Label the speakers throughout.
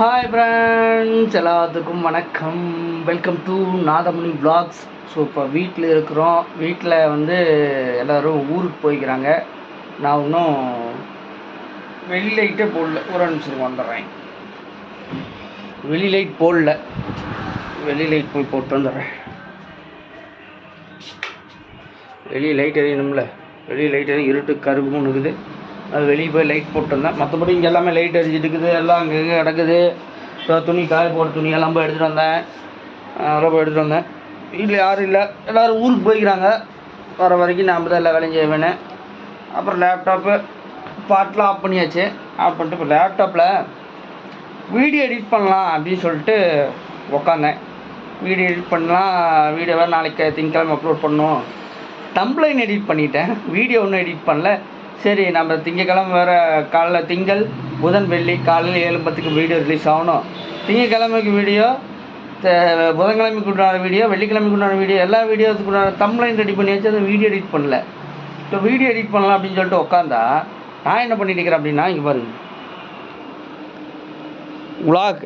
Speaker 1: Hi friends, எல்லாத்துக்கும் வணக்கம். Welcome to Nathamuni vlogs. So இப்போ வீட்டில் இருக்கிறோம். வீட்டில் வந்து எல்லோரும் ஊருக்கு போய்க்கிறாங்க. நான் இன்னும் வெளி லைட்டே போடல. ஒரு நிமிஷம் வந்துடுறேன். வெளி லைட் போடல. வெளி லைட் போய் போட்டு வந்துடுறேன். வெளியே லைட் எரியணும்ல. வெளியே லைட் எரியும், இருட்டு கருப்புன்னு இருக்குது. அது வெளியே போய் லைட் போட்டு வந்தேன். மற்றபடி இங்கே எல்லாமே லைட் எரிஞ்சிட்டு இருக்குது. எல்லாம் அங்கே கிடக்குது. துணி காய போட்ட துணியெல்லாம் போய் எடுத்துகிட்டு வந்தேன். அதெல்லாம் போய் எடுத்துகிட்டு வந்தேன். வீட்டில் யாரும் இல்லை, எல்லோரும் ஊருக்கு போய்க்கிறாங்க. வர வரைக்கும் நாம் தான் எல்லா வேலையும் செய்ய வேணும். அப்புறம் லேப்டாப்பு பாட்டெலாம் ஆஃப் பண்ணியாச்சு. ஆஃப் பண்ணிட்டு இப்போ லேப்டாப்பில் வீடியோ எடிட் பண்ணலாம் அப்படின்னு சொல்லிட்டு உக்காந்தேன். வீடியோ எடிட் பண்ணலாம். வீடியோவை நாளைக்கு திங்கக்கிழமை அப்லோட் பண்ணணும். தம்ப்லைன் எடிட் பண்ணிட்டேன். வீடியோ ஒன்றும் எடிட் பண்ணல. சரி, நம்ம திங்கக்கிழமை வேறு காலைல திங்கள் புதன் வெள்ளி காலையில் 7:10 வீடியோ ரிலீஸ் ஆகணும். திங்கக்கிழமைக்கு வீடியோ, புதன்கிழமைக்கு உண்டான வீடியோ, வெள்ளிக்கிழமைக்கு உண்டான வீடியோ, எல்லா வீடியோத்துக்கு உண்டான தம்ப்லைன் ரெடி பண்ணியாச்சு. அந்த வீடியோ எடிட் பண்ணல. இப்போ வீடியோ எடிட் பண்ணலாம் அப்படின்னு சொல்லிட்டு உட்காந்தா நான் என்ன பண்ணிட்டு இருக்கிறேன் அப்படின்னா, இங்கே பாருங்க, vlog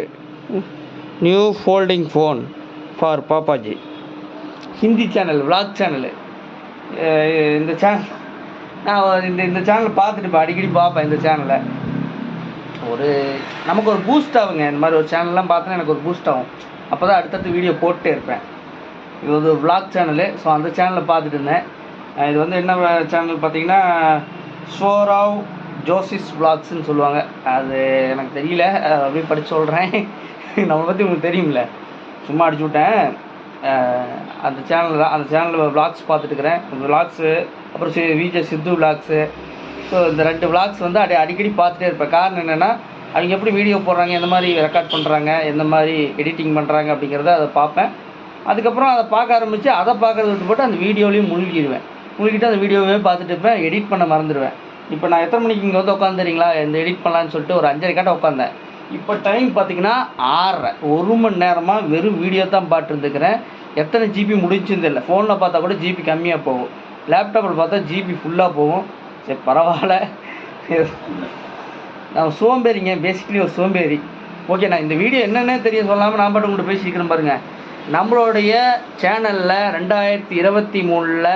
Speaker 1: new folding phone for Papaji Hindi channel, vlog channel. இந்த சேனல் நான் இந்த சேனல் பார்த்துட்டு இப்போ அடிக்கடி பார்ப்பேன். இந்த சேனலை நமக்கு ஒரு பூஸ்ட் ஆகுங்க. இந்த மாதிரி ஒரு சேனல்லாம் பார்த்தோன்னா எனக்கு ஒரு பூஸ்ட் ஆகும். அப்போ தான் அடுத்தடுத்து வீடியோ போட்டே இருப்பேன். இது ஒரு vlog சேனலு. ஸோ அந்த சேனலை பார்த்துட்டு இருந்தேன். இது வந்து என்ன சேனல் பார்த்தீங்கன்னா, ஷோராவ் ஜோசிஸ் vlogsன்னு சொல்லுவாங்க. அது எனக்கு தெரியல, அப்படியே படித்து சொல்கிறேன். நம்மளை பற்றி உங்களுக்கு தெரியும்ல, சும்மா அடிச்சு விட்டேன். அந்த சேனல் தான். அந்த சேனலில் விளாக்ஸ் பார்த்துட்டுருக்கிறேன். விளாக்ஸு, அப்புறம் விஜய் சித்து விளாக்ஸு. ஸோ இந்த 2 விளாக்ஸ் வந்து அடிக்கடி பார்த்துட்டே இருப்பேன். காரணம் என்னென்னா, அவங்க எப்படி வீடியோ போடுறாங்க, எந்த மாதிரி ரெக்கார்ட் பண்ணுறாங்க, எந்த மாதிரி எடிட்டிங் பண்ணுறாங்க அப்படிங்கிறத அதை பார்ப்பேன். அதுக்கப்புறம் அதை பார்க்க ஆரம்பித்து அதை பார்க்குறத விட்டு போட்டு அந்த வீடியோலையும் மூழ்கிடுவேன். மூழ்கிட்டு அந்த வீடியோவே பார்த்துட்டு இருப்பேன். எடிட் பண்ண மறந்துடுவேன். இப்போ நான் எத்தனை மணிக்கு இங்கே வந்து உட்காந்துறீங்களா, இந்த எடிட் பண்ணலான்னு சொல்லிட்டு ஒரு 5:30 உட்காந்தேன். இப்போ டைம் பார்த்திங்கன்னா 6:30. 1 மணி நேரமாக வெறும் வீடியோ தான் பார்த்துருந்துக்கிறேன். எத்தனை ஜிபி முடிஞ்சுன்னு தெரியல. ஃபோனில் பார்த்தா கூட ஜிபி கம்மியாக போகும், லேப்டாப்பில் பார்த்தா ஜிபி ஃபுல்லாக போகும். சரி, பரவாயில்ல. நான் சோம்பேறிங்க, பேசிக்கலி ஒரு சோம்பேறி. ஓகே, நான் இந்த வீடியோ என்னென்ன தெரிய சொல்லாமல் நான் பாட்டு உங்கள்கிட்ட பேசிக்கிறேன் பாருங்கள். நம்மளுடைய சேனலில் 2023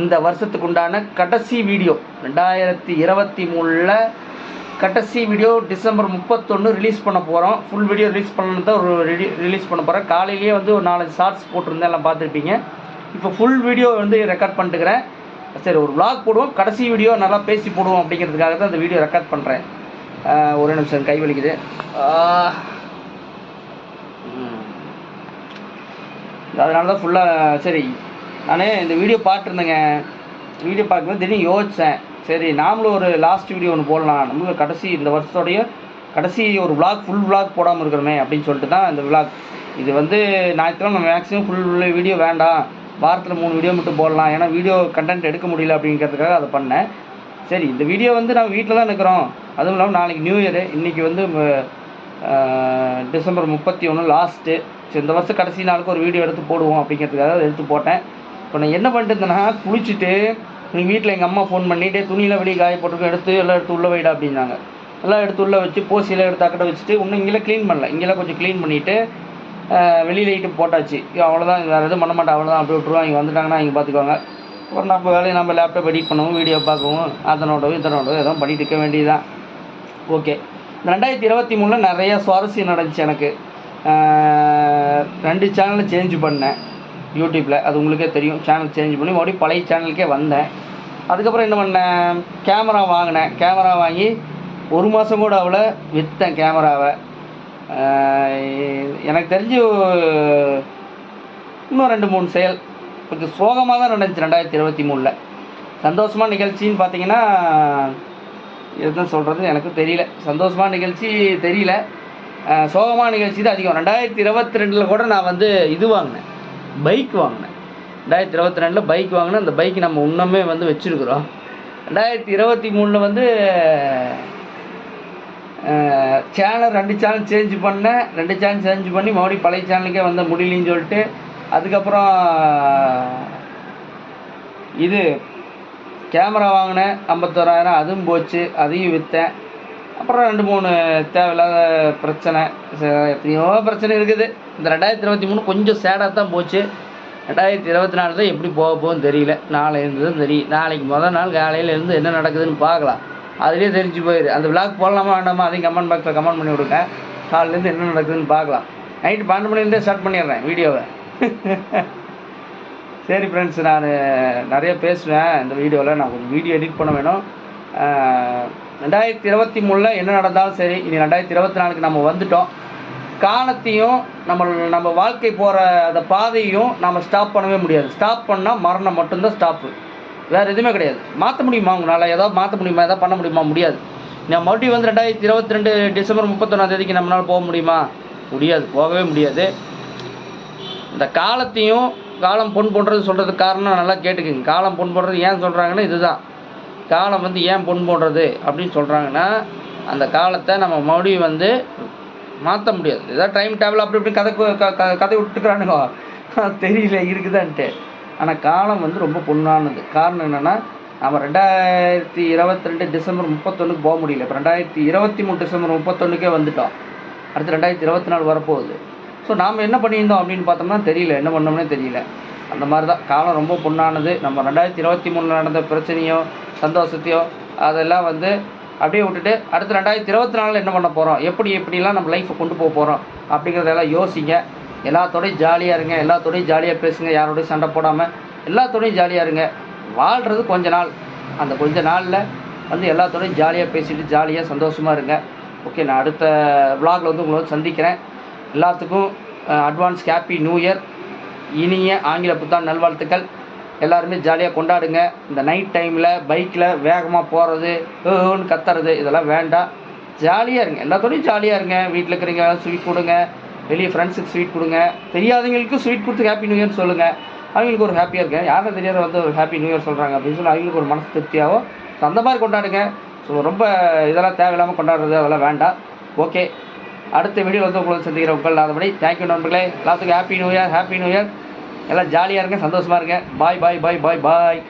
Speaker 1: இந்த வருஷத்துக்கு உண்டான கடைசி வீடியோ, 2023 கடைசி வீடியோ டிசம்பர் 31 ரிலீஸ் பண்ண போகிறோம். ஃபுல் வீடியோ ரிலீஸ் பண்ணணும் தான் ஒரு ரிலீஸ் பண்ண போகிறேன். காலையிலேயே வந்து ஒரு 4 ஷார்ட்ஸ் போட்டிருந்தேன், எல்லாம் பார்த்துருப்பீங்க. இப்போ ஃபுல் வீடியோ வந்து ரெக்கார்ட் பண்ணிட்டுக்கிறேன். சரி, ஒரு vlog போடுவோம், கடைசி வீடியோ நல்லா பேசி போடுவோம் அப்படிங்கிறதுக்காக தான் இந்த வீடியோ ரெக்கார்ட் பண்ணுறேன். ஒரு நிமிஷம், கை வலிக்குது. அதனால தான் ஃபுல்லாக. சரி, நான் இந்த வீடியோ பார்த்துருந்தேங்க. வீடியோ பார்க்கும்போது திடீர்னு யோசித்தேன், சரி நாமளும் ஒரு லாஸ்ட் வீடியோ ஒன்று போடலாம். நம்மளும் கடைசி இந்த வருஷத்தோடைய கடைசி ஒரு ஃபுல் vlog போடாமல் இருக்கிறோமே அப்படின்னு சொல்லிட்டு தான் இந்த vlog. இது வந்து ஞாயிற்றுக்கிழமை நம்ம மேக்ஸிமம் ஃபுல் வீடியோ வேண்டாம், வாரத்தில் 3 வீடியோ மட்டும் போடலாம், ஏன்னா வீடியோ கண்டென்ட் எடுக்க முடியல அப்படிங்கிறதுக்காக அதை பண்ணேன். சரி, இந்த வீடியோ வந்து நம்ம வீட்டில் தான் இருக்கிறோம். அதுவும் இல்லாமல் நாளைக்கு நியூ இயரு. இன்றைக்கி வந்து டிசம்பர் 31 லாஸ்ட்டு. சரி, இந்த வருஷம் கடைசி நாளுக்கு ஒரு வீடியோ எடுத்து போடுவோம் அப்படிங்கிறதுக்காக அதை எடுத்து போட்டேன். இப்போ நான் என்ன பண்ணிட்டு இருந்தேன்னா, குளிச்சுட்டு நீங்கள் வீட்டில் எங்கள் அம்மா ஃபோன் பண்ணிவிட்டு துணியெலாம் வெளியே காய போட்டுருக்கோம், எல்லாம் எடுத்து உள்ளே வைடா அப்படின்னாங்க. எல்லாம் எடுத்து உள்ளே வச்சு போசியெல்லாம் எடுத்து அக்கட்டை வச்சுட்டு இன்னும் இங்கெல்லாம் க்ளீன் பண்ணல. இங்கெல்லாம் கொஞ்சம் க்ளீன் பண்ணிவிட்டு வெளியில் லைட்டு போட்டாச்சு. அவ்வளோதான், வேறு எதுவும் பண்ண மாட்டேன். அவ்வளோதான், அப்படி விட்ருவோம். இங்கே வந்துட்டாங்கன்னா இங்கே பார்த்துக்குவாங்க. அப்புறம் நம்ம வேலையை நம்ம லேப்டாப் எடிட் பண்ணவும், வீடியோ பார்க்கவும், அதனோடவும் இதனோடவும் எதுவும் பண்ணிட்டு இருக்க வேண்டியதுதான். ஓகே, இந்த 2023 நிறையா சுவாரஸ்யம் நடந்துச்சு எனக்கு. 2 சேனலை சேஞ்ச் பண்ணேன் யூடியூப்பில். அது உங்களுக்கே தெரியும். சேனல் சேஞ்ச் பண்ணி மறுபடியும் பழைய சேனலுக்கே வந்தேன். அதுக்கப்புறம் என்ன பண்ணேன், கேமரா வாங்கினேன். கேமரா வாங்கி 1 மாதம் கூட அவளை விற்றேன் கேமராவை. எனக்கு தெரிஞ்சு இன்னும் 2-3 செயல் கொஞ்சம் சோகமாக தான் நடந்துச்சு 2023. சந்தோஷமான நிகழ்ச்சின்னு பார்த்தீங்கன்னா எதுவும் சொல்கிறது எனக்கு தெரியல. சந்தோஷமான நிகழ்ச்சி தெரியல, சோகமான நிகழ்ச்சி தான் அதிகம். 2022 கூட நான் வந்து இது வாங்கினேன், பைக் வாங்கினேன். 2022 பைக் வாங்கினேன். அந்த பைக் நம்ம இன்னுமே வந்து வச்சுருக்குறோம். 2023 வந்து சேனல் 2 சேனல் சேஞ்ச் பண்ணேன். 2 சேனல் சேஞ்ச் பண்ணி மறுபடியும் பழைய சேனலுக்கே வந்த முடியலன்னு சொல்லிட்டு அதுக்கப்புறம் இது கேமரா வாங்கினேன் 51,000, அதுவும் போச்சு, அதையும் விற்றேன். அப்புறம் 2, 3 தேவையில்லாத பிரச்சனை, எத்தனையோ பிரச்சனை இருக்குது. இந்த 2023 கொஞ்சம் சேடாக தான் போச்சு. 2024 தான் எப்படி போக போகுதுன்னு தெரியல. நாளையிலேருந்து தான் தெரியும். நாளைக்கு மொதல் நாள் காலையில் இருந்து என்ன நடக்குதுன்னு பார்க்கலாம். அதுலேயே தெரிஞ்சு போயிரு. அந்த விளாக் போடலாமா வேண்டாமா அதையும் கமெண்ட் பாக்ஸில் கமெண்ட் பண்ணி விடுங்க. காலையிலேருந்து என்ன நடக்குதுன்னு பார்க்கலாம். நைட்டு 12 மணிலேருந்தே ஸ்டார்ட் பண்ணிடுறேன் வீடியோவை. சரி ஃப்ரெண்ட்ஸ், நான் நிறைய பேசுவேன் இந்த வீடியோவில். நான் ஒரு வீடியோ எடிட் பண்ண வேணும். 2023 என்ன நடந்தாலும் சரி, இனி 2024க்கு நம்ம வந்துட்டோம். காலத்தையும் நம்ம வாழ்க்கை போகிற அந்த பாதையும் நம்ம ஸ்டாப் பண்ணவே முடியாது. ஸ்டாப் பண்ணால் மரணம் மட்டும்தான் ஸ்டாப்பு, வேறு எதுவுமே கிடையாது. மாற்ற முடியுமா உங்களால்? ஏதாவது மாற்ற முடியுமா? எதாவது பண்ண முடியுமா? முடியாது. நான் மறுபடியும் வந்து 2022 டிசம்பர் 31 நம்மளால் போக முடியுமா? முடியாது, போகவே முடியாது. இந்த காலத்தையும் காலம் பொன் போடுறது சொல்கிறதுக்கு காரணம் நல்லா கேட்டுக்குங்க. காலம் பொன் போடுறது ஏன் சொல்கிறாங்கன்னா இதுதான். காலம் வந்து ஏன் பொன் போடுறது அப்படின்னு சொல்கிறாங்கன்னா, அந்த காலத்தை நம்ம மறுபடியும் வந்து மாற்ற முடியாது. ஏதாவது டைம் டேபிள் அப்படி இப்படி கதை விட்டுக்கிறானுங்க, தெரியல இருக்குதான்ட்டு. ஆனால் காலம் வந்து ரொம்ப பொண்ணானது. காரணம் என்னென்னா, நம்ம 2022 டிசம்பர் 31 போக முடியல. இப்போ 2023 டிசம்பர் 31 வந்துட்டோம். அடுத்து 2024 வரப்போகுது. ஸோ நாம் என்ன பண்ணியிருந்தோம் அப்படின்னு பார்த்தோம்னா தெரியல, என்ன பண்ணோம்னே தெரியல. அந்த மாதிரி தான் காலம் ரொம்ப பொண்ணானது. நம்ம 2023 நடந்த பிரச்சனையோ சந்தோஷத்தையோ அதெல்லாம் வந்து அப்படியே விட்டுட்டு அடுத்து 2024 என்ன பண்ண போகிறோம், எப்படிலாம் நம்ம லைஃப்பை கொண்டு போக போகிறோம் அப்படிங்கிறதெல்லாம் யோசிங்க. எல்லாத்தோடையும் ஜாலியாக இருங்க, எல்லாத்தோடையும் ஜாலியாக பேசுங்க, யாரோடையும் சண்டை போடாமல் எல்லாத்தோடையும் ஜாலியாக இருங்க. வாழ்கிறது கொஞ்ச நாள், அந்த கொஞ்ச நாளில் வந்து எல்லாத்தோடையும் ஜாலியாக பேசிட்டு ஜாலியாக சந்தோஷமாக இருங்க. ஓகே, நான் அடுத்த விலாகில் வந்து உங்களை சந்திக்கிறேன். எல்லாத்துக்கும் அட்வான்ஸ் ஹாப்பி நியூ இயர், இனிய ஆங்கில புத்தாண்டு நல்வாழ்த்துக்கள். எல்லாருமே ஜாலியாக கொண்டாடுங்க. இந்த நைட் டைமில் பைக்கில் வேகமாக போகிறது, கத்துறது இதெல்லாம் வேண்டாம். ஜாலியாக இருங்க, எல்லாத்தோடையும் ஜாலியாக இருங்க. வீட்டில் இருக்கிறீங்க ஸ்வீட் கொடுங்க, வெளியே ஃப்ரெண்ட்ஸுக்கு ஸ்வீட் கொடுங்க, தெரியாதவங்களுக்கும் ஸ்வீட் கொடுத்து ஹாப்பி நியூ இயர்னு சொல்லுங்கள். அவங்களுக்கு ஒரு ஹாப்பியாக இருக்கேன். யாரும் தெரியாத வந்து ஒரு ஹாப்பி நியூ இயர் சொல்கிறாங்க அப்படின்னு சொல்லி அவங்களுக்கு ஒரு மனசு திருப்தியாகும். ஸோ அந்த மாதிரி கொண்டாடுங்க. ஸோ ரொம்ப இதெல்லாம் தேவையில்லாமல் கொண்டாடுறது அதெல்லாம் வேண்டாம். ஓகே, அடுத்த வீடியோ வந்து உங்களுக்கு சந்திக்கிற உங்கள் இல்லாதபடி. தேங்க்யூ நண்பர்களே. எல்லாத்துக்கும் happy new year, happy new year. எல்லாம் ஜாலியாக இருங்க, சந்தோஷமாக இருங்க. பாய் பாய் பாய் பாய் பாய்.